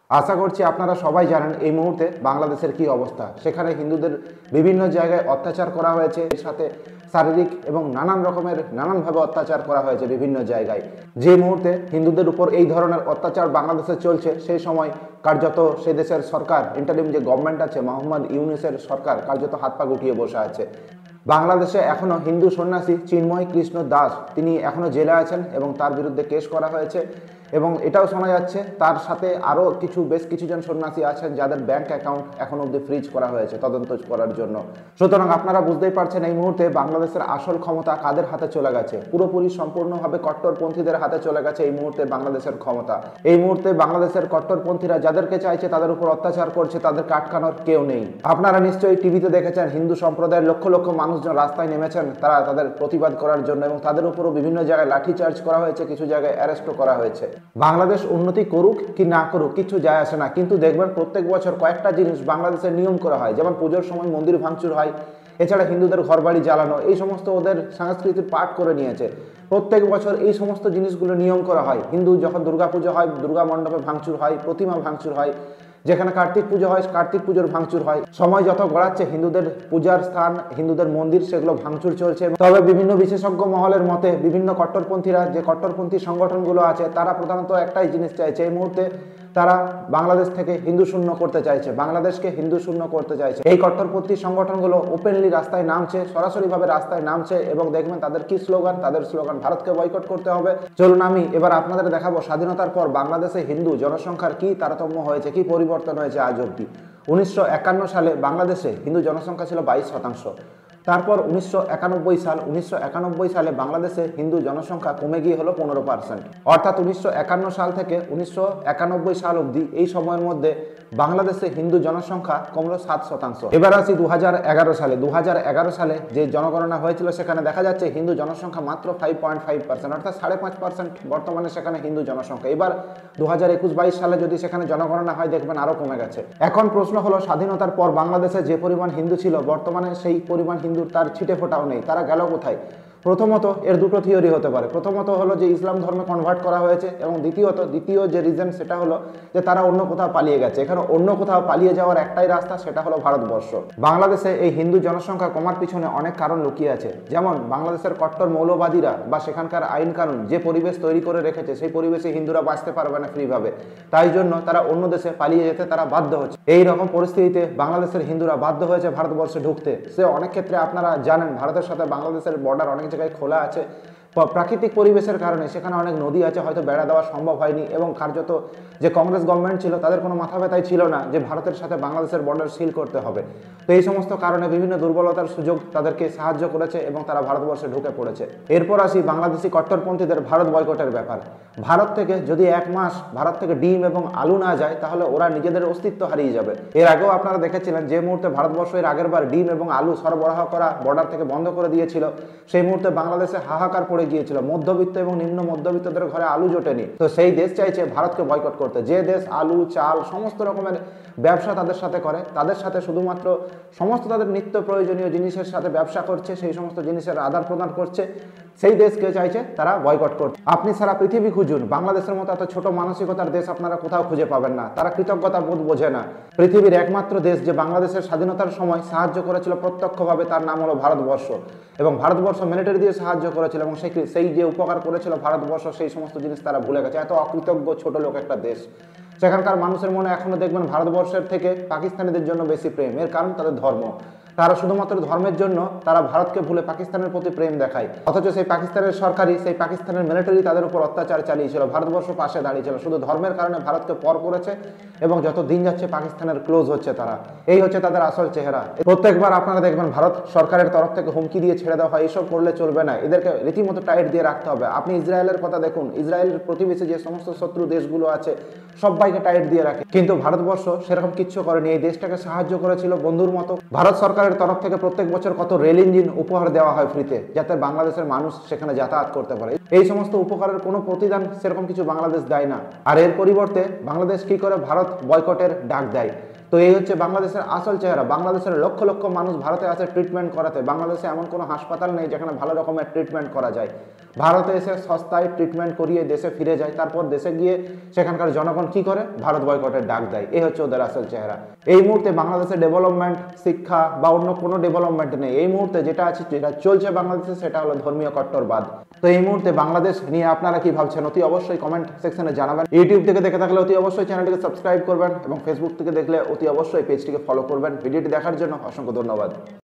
আশা করছি আপনারা সবাই জানেন এই মুহূর্তে বাংলাদেশের কি অবস্থা। সেখানে হিন্দুদের বিভিন্ন জায়গায় অত্যাচার করা হয়েছে, এর সাথে শারীরিক এবং নানানভাবে অত্যাচার করা হয়েছে বিভিন্ন জায়গায়। যে মুহূর্তে হিন্দুদের উপর এই ধরনের অত্যাচার বাংলাদেশে চলছে, সেই সময় কার্যত সে দেশের সরকার, ইন্টারিম যে গভর্নমেন্ট আছে মোহাম্মদ ইউনূসের সরকার, কার্যত হাত পা গুটিয়ে বসে আছে। বাংলাদেশে এখনও হিন্দু সন্ন্যাসী চিন্ময় কৃষ্ণ দাস তিনি এখনও জেলে আছেন এবং তার বিরুদ্ধে কেস করা হয়েছে। এবং এটাও শোনা যাচ্ছে তার সাথে আরও বেশ কিছুজন সন্ন্যাসী আছেন যাদের ব্যাংক অ্যাকাউন্ট এখন অবধি ফ্রিজ করা হয়েছে তদন্ত করার জন্য। সুতরাং আপনারা বুঝতেই পারছেন এই মুহূর্তে বাংলাদেশের আসল ক্ষমতা কাদের হাতে চলে গেছে। পুরোপুরি সম্পূর্ণভাবে কট্টরপন্থীদের হাতে চলে গেছে এই মুহূর্তে বাংলাদেশের ক্ষমতা। এই মুহূর্তে বাংলাদেশের কট্টরপন্থীরা যাদেরকে চাইছে তাদের উপর অত্যাচার করছে, তাদেরকে আটকানোর কেউ নেই। আপনারা নিশ্চয়ই টিভিতে দেখেছেন হিন্দু সম্প্রদায়ের লক্ষ লক্ষ মানুষজন রাস্তায় নেমেছেন তারা তাদের প্রতিবাদ করার জন্য, এবং তাদের উপরও বিভিন্ন জায়গায় লাঠিচার্জ করা হয়েছে, কিছু জায়গায় অ্যারেস্টও করা হয়েছে। বাংলাদেশ উন্নতি করুক কি না করুক কিছু যায় আসে না, কিন্তু দেখবেন প্রত্যেক বছর কয়েকটা জিনিস বাংলাদেশের নিয়ম করা হয়। যেমন পুজোর সময় মন্দির ভাঙচুর হয়, এছাড়া হিন্দুদের ঘরবাড়ি জ্বালানো, এই সমস্ত ওদের সংস্কৃতির পাঠ করে নিয়েছে। প্রত্যেক বছর এই সমস্ত জিনিসগুলো নিয়ম করা হয়। হিন্দু যখন দুর্গাপুজো হয়, দুর্গা মণ্ডপে ভাঙচুর হয়, প্রতিমা ভাঙচুর হয়। যেখানে কার্তিক পুজো হয়, কার্তিক পুজোর ভাঙচুর হয়। সময় যত গড়াচ্ছে হিন্দুদের পূজার স্থান, হিন্দুদের মন্দির, সেগুলো ভাঙচুর চলছে। তবে বিভিন্ন বিশেষজ্ঞ মহলের মতে বিভিন্ন কট্টরপন্থীরা, যে কট্টরপন্থী সংগঠনগুলো আছে, তারা প্রধানত একটাই জিনিস চাইছে এই মুহূর্তে, তারা বাংলাদেশ থেকে হিন্দু শূন্য করতে চাইছে, বাংলাদেশকে হিন্দু শূন্য করতে চাইছে। এই কট্টরপন্থী সংগঠনগুলো ওপেনলি রাস্তায় নামছে, সরাসরিভাবে রাস্তায় নামছে, এবং দেখবেন তাদের কি স্লোগান, তাদের স্লোগান ভারতকে বয়কট করতে হবে। চলুন আমি এবার আপনাদের দেখাবো স্বাধীনতার পর বাংলাদেশে হিন্দু জনসংখ্যার কি তারতম্য হয়েছে, কি পরিবর্তন হয়েছে আজ অব্দি। 1951 সালে বাংলাদেশে হিন্দু জনসংখ্যা ছিল 22%। তারপর 1991 সালে বাংলাদেশে হিন্দু জনসংখ্যা কমে গিয়ে হলো 15%। অর্থাৎ 1951 সাল থেকে 1991 সাল অবধি এই সময়ের মধ্যে বাংলাদেশে হিন্দু জনসংখ্যা কমলো 7%। এবার আসি 2011 সালে। 2011 সালে যে জনগণনা হয়েছিল সেখানে দেখা যাচ্ছে হিন্দু জনসংখ্যা মাত্র 5.5%, অর্থাৎ 5.5% বর্তমানে সেখানে হিন্দু জনসংখ্যা। এবার 2021-22 সালে যদি সেখানে জনগণনা হয় দেখবেন আরো কমে গেছে। এখন প্রশ্ন হলো, স্বাধীনতার পর বাংলাদেশে যে পরিমাণ হিন্দু ছিল বর্তমানে সেই পরিমাণ হিন্দুর তার ছিটে ফোটাও নেই। তারা গেল কোথায়? প্রথমত এর দুটো থিওরি হতে পারে। প্রথমত হলো যে ইসলাম ধর্মে কনভার্ট করা হয়েছে, এবং দ্বিতীয় যে রিজন সেটা হলো যে তারা অন্য কোথাও পালিয়ে গেছে। এখানে অন্য কোথাও পালিয়ে যাওয়ার একটাই রাস্তা, সেটা হলো ভারতবর্ষ। বাংলাদেশে এই হিন্দু জনসংখ্যা কমার পিছনে অনেক কারণ লুকিয়ে আছে। যেমন বাংলাদেশের কট্টর মৌলবাদীরা বা সেখানকার আইন কানুন যে পরিবেশ তৈরি করে রেখেছে, সেই পরিবেশে হিন্দুরা বাঁচতে পারবে না ফ্রিভাবে, তাই জন্য তারা অন্য দেশে পালিয়ে যেতে তারা বাধ্য হচ্ছে। এই রকম পরিস্থিতিতে বাংলাদেশের হিন্দুরা বাধ্য হয়েছে ভারতবর্ষে ঢুকতে। সে অনেক ক্ষেত্রে আপনারা জানেন ভারতের সাথে বাংলাদেশের বর্ডার অনেক জায়গায় খোলা আছে। প্রাকৃতিক পরিবেশের কারণে সেখানে অনেক নদী আছে, হয়তো বেড়া দেওয়া সম্ভব হয়নি, এবং কার্যত যে কংগ্রেস গভর্নমেন্ট ছিল তাদের কোনো মাথা ব্যথাই ছিল না যে ভারতের সাথে বাংলাদেশের বর্ডার সিল করতে হবে। তো এই সমস্ত কারণে বিভিন্ন দুর্বলতার সুযোগ তাদেরকে সাহায্য করেছে এবং তারা ভারতবর্ষে ঢুকে পড়েছে। এরপর আসি বাংলাদেশি কট্টরপন্থীদের ভারত বয়কটের ব্যাপার। ভারত থেকে যদি এক মাস ভারত থেকে ডিম এবং আলু না যায় তাহলে ওরা নিজেদের অস্তিত্ব হারিয়ে যাবে। এর আগেও আপনারা দেখেছিলেন যে মুহূর্তে ভারতবর্ষ এর আগের বার ডিম এবং আলু সরবরাহ করা বর্ডার থেকে বন্ধ করে দিয়েছিল, সেই মুহূর্তে বাংলাদেশে হাহাকার পড়ে গিয়েছিল। মধ্যবিত্ত এবং নিম্ন মধ্যবিত্তদের ঘরে আলু জোটেনি। তো সেই দেশ চাইছে ভারতকে বয়কট করতে। যে দেশ আলু, চাল, সমস্ত রকমের ব্যবসা তাদের সাথে করে, তাদের সাথে শুধুমাত্র সমস্ত তাদের নিত্য প্রয়োজনীয় জিনিসের সাথে ব্যবসা করছে, সেই সমস্ত জিনিসের আদান প্রদান করছে, সেই দেশকে চাইছে তারা বয়কট করছে। আপনি সারা পৃথিবী খুঁজুন, বাংলাদেশের মতো এত ছোট মানসিকতার দেশ আপনারা কোথাও খুঁজে পাবেন না। তারা কৃতজ্ঞতা বোধ বোঝে না। পৃথিবীর একমাত্র দেশ যে বাংলাদেশের স্বাধীনতার সময় সাহায্য করেছিল প্রত্যক্ষভাবে, তার নাম হলো ভারতবর্ষ। এবং ভারতবর্ষ মিলিটারি দিয়ে সাহায্য করেছিল, এবং সেই যে উপকার করেছিল ভারতবর্ষ, সেই সমস্ত জিনিস তারা ভুলে গেছে। এত অকৃতজ্ঞ ছোট লোক একটা দেশ। সেখানকার মানুষের মনে এখনো দেখবেন ভারতবর্ষের থেকে পাকিস্তানিদের জন্য বেশি প্রেম। এর কারণ তাদের ধর্ম। তারা শুধুমাত্র ধর্মের জন্য তারা ভারতকে ভুলে পাকিস্তানের প্রতি প্রেম দেখায়, অথচ সেই পাকিস্তানের সরকারি, সেই পাকিস্তানের মিলিটারি তাদের উপর অত্যাচার চালিয়েছিল, ভারতবর্ষ পাশে দাঁড়িয়েছিল। শুধু ধর্মের কারণে ভারতকে পর করেছে, এবং যত দিন যাচ্ছে পাকিস্তানের ক্লোজ হচ্ছে তারা। এই হচ্ছে তাদের আসল চেহারা। প্রত্যেকবার আপনারা দেখবেন ভারত সরকারের তরফ থেকে হুমকি দিয়ে ছেড়ে দেওয়া হয়, এইসব করলে চলবে না, এদেরকে রীতিমতো টাইট দিয়ে রাখতে হবে। আপনি ইসরায়েলের কথা দেখুন, ইসরায়েলের প্রতিবেশী যে সমস্ত শত্রু দেশগুলো আছে সবাইকে টাইট দিয়ে রাখে, কিন্তু ভারতবর্ষ সেরকম কিচ্ছু করেনি। এই দেশটাকে সাহায্য করেছিল বন্ধুর মতো। ভারত সরকারের তরফ থেকে প্রত্যেক বছর কত রেল ইঞ্জিন উপহার দেওয়া হয় ফ্রিতে, যাতে বাংলাদেশের মানুষ সেখানে যাতায়াত করতে পারে। এই সমস্ত উপকারের কোনো প্রতিদান সেরকম কিছু বাংলাদেশ দেয় না। আর এর পরিবর্তে বাংলাদেশ কি করে? ভারত বয়কটের ডাক দেয়। তো তো এই হচ্ছে বাংলাদেশের আসল চেহারা। বাংলাদেশের লক্ষ লক্ষ মানুষ ভারতে আসে ট্রিটমেন্ট করাতে। বাংলাদেশে এমন কোনো হাসপাতাল নেই যেখানে ভালো রকমের ট্রিটমেন্ট করা যায়। ভারতে এসে সস্তায় ট্রিটমেন্ট করিয়ে দেশে ফিরে যায়, তারপর দেশে গিয়ে সেখানকার জনগণ কি করে, ভারত বয়কটের ডাক দেয়। এই হচ্ছে ওদের আসল চেহারা। এই মুহূর্তে বাংলাদেশে ডেভেলপমেন্ট, শিক্ষা বা অন্য কোনো ডেভেলপমেন্ট নেই। এই মুহূর্তে যেটা আছে, যেটা চলছে বাংলাদেশে, সেটা হলো ধর্মীয় কট্টরবাদ। তো এই মুহূর্তে বাংলাদেশ নিয়ে আপনারা কি ভাবছেন অতি অবশ্যই কমেন্ট সেকশনে জানাবেন। ইউটিউব থেকে দেখে থাকলে অতি অবশ্যই চ্যানেলটিকে সাবস্ক্রাইব করবেন এবং ফেসবুক থেকে দেখলে অতি অবশ্যই পেজটিকে ফলো করবেন। ভিডিওটি দেখার জন্য অসংখ্য ধন্যবাদ।